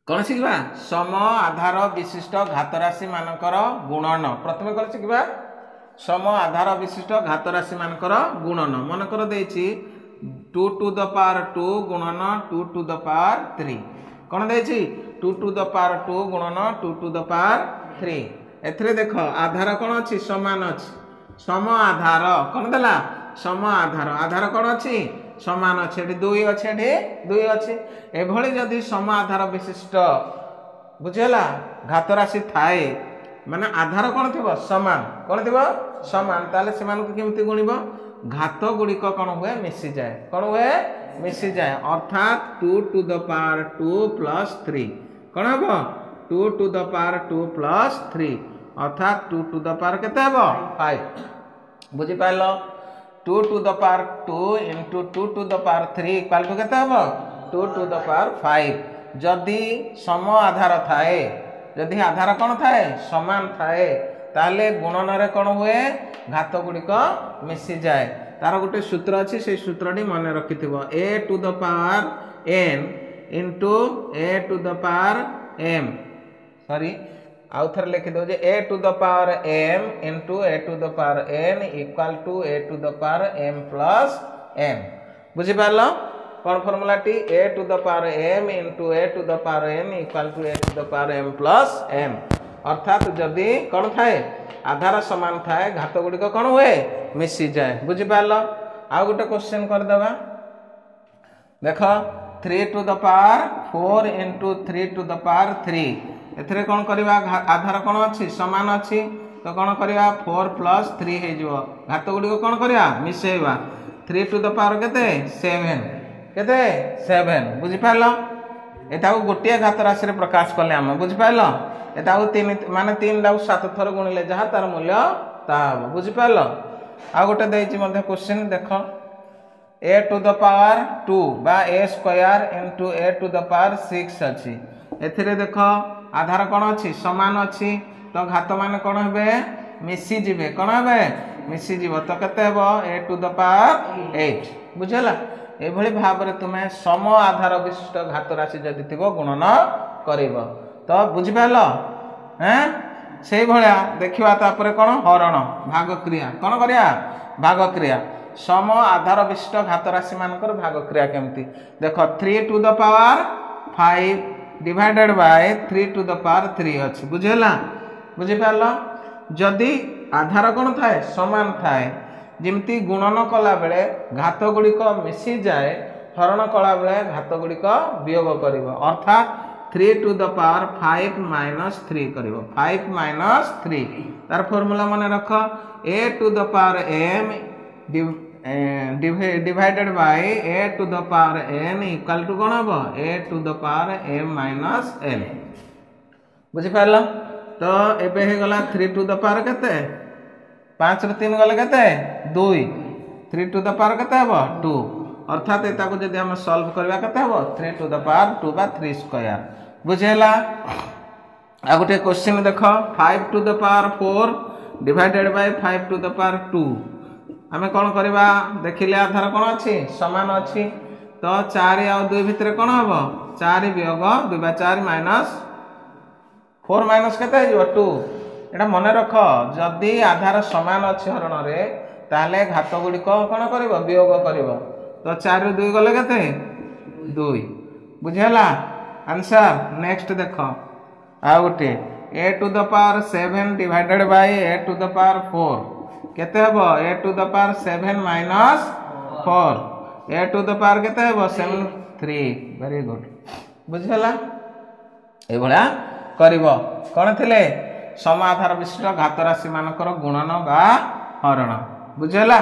कौन शिखा सम आधार विशिष्ट घात राशि मानकर गुणन प्रथम कौन शिखा सम आधार विशिष्ट घात राशि मानकर गुणन मनकर देछि 2 to the power 2 गुणन 2 to the power 3 कौन देछि 2 to the power 2 गुणन 2 to the power 3 एथरे देख आधार कौन अछि समान अछि सम आधार कौन देला सम आधार आधार कौन अछि समान अच्छे 2 अच्छे 2 अच्छे एभली जदि सम आधार विशिष्ट बुझेला घात राशि थाए माने आधार कौन थिबो समान ताले सेमान को केमति गुणिबो घात गुड़िक कौन हुए मिसी जाए अर्थात 2 to the power 2 plus 3 कौन हबो 2 to the power 2 plus 3 अर्थात 2 to the power केते हबो 5 बुझी pilo 2 to the power 2 into 2 to the power 3 equal to केते हबो 2 to the power 5 जदि सम आधार थाए जदि आधार कौन थाए समान थाए ताले गुणन रे कौन हुए घात गुड़िक मिसी जाए तार गोटे सूत्र अच्छी से सूत्रटी मन रखिथिबो a to the power n into a to the power m sorry आउ थर लिखि दो जे a to the power m into a to the power n equal to a to the power m plus n बुझी पारलो कौन formula T a to the power m into a to the power n equal to a to the power m plus n अर्थात जदि कौन थाए आधार समान थाए घात गुड़िक कौन हुए मिसी जाए बुझी पारलो आउ गोटे क्वेश्चन कर देबा देखो 3 to the power 4 into 3 to the power 3 एथरे कौन करबा आधार कौन अछि समान अछि तो कौन करबा 4 plus 3 हे जिवो घात गुडी को कौन करबा मिसेबा 3 to the power केते 7 बुझि पालो एटा को गोटिया घात राशि रे प्रकाश करले हम बुझि पालो एटा को 3 माने 3 लाउ 7 थर गुणिले जहा तार मूल्य ता बुझि पालो आ गोटे दैछि मध्ये क्वेश्चन देखो a to the power 2 बा a square into a to the power 6 अछि एथिरे देखो आधार कौन अच्छी समान अच्छी तो घात मान कौन हे मिसी जीवे कौन हे मिसी जीव तो केते हेबो a to the power 8 बुझला एभली भाव रे तुमे सम आधार विशिष्ट घात राशि जदि थिबो गुणन करिवो तो बुझि पालो हैं सेही भलिया देखिबा तापरे कोन हरण भाग क्रिया कोन करिया भाग क्रिया सम आधार विशिष्ट घात राशि मानकर भाग क्रिया केमती देखो 3 to the power 5 divided by 3 to the power 3 अछि बुझेला बुझि पारलो जदि आधार कोन थाए समान थाए जिमती गुणन कला बेले घात गुड़िक मिसी जाए हरण कला बेले घात गुड़िक वियोग करिवो अर्थात 3 to the power 5 minus 3 करिवो 5 minus 3 तार फार्मूला माने रख a to the power m divided by a to the power n equal to कोन हबो a to the power m minus n बुझि पारलो तो एबे हे गला 3 to the power केते 5 रे 3 गले केते 2 3 to the power केते हबो 2 अर्थात एता को जदि हम सॉल्व करबा केते हबो 3 to the power 2 बा 3 स्क्वायर बुझेला आ गोटे क्वेश्चन देखो 5 to the power 4 divided by 5 to the power 2 हमें कौन करबा देखिले आधार कौन अच्छी समान अच्छी तो 4 आ 2 भितर कौन हबो 4 वियोग 2 बा 4 माइनस 4 माइनस केते हो 2 एटा मने रख जदि आधार समान अच्छी हरण रे ताले घात गुडी कौन करबो वियोग करबो तो 4 रे 2 गले केते 2 बुझेला आंसर नेक्स्ट देखो आ गोटे a to the power 7 divided by a to the power 4 केते हबो a to the power 7 minus 4 a to the power केते हबो 7 3 वेरी गुड बुझला ए भला करबो कोन थिले सम आधार विशिष्ट घात राशि मानकर गुणन बा हरण बुझला।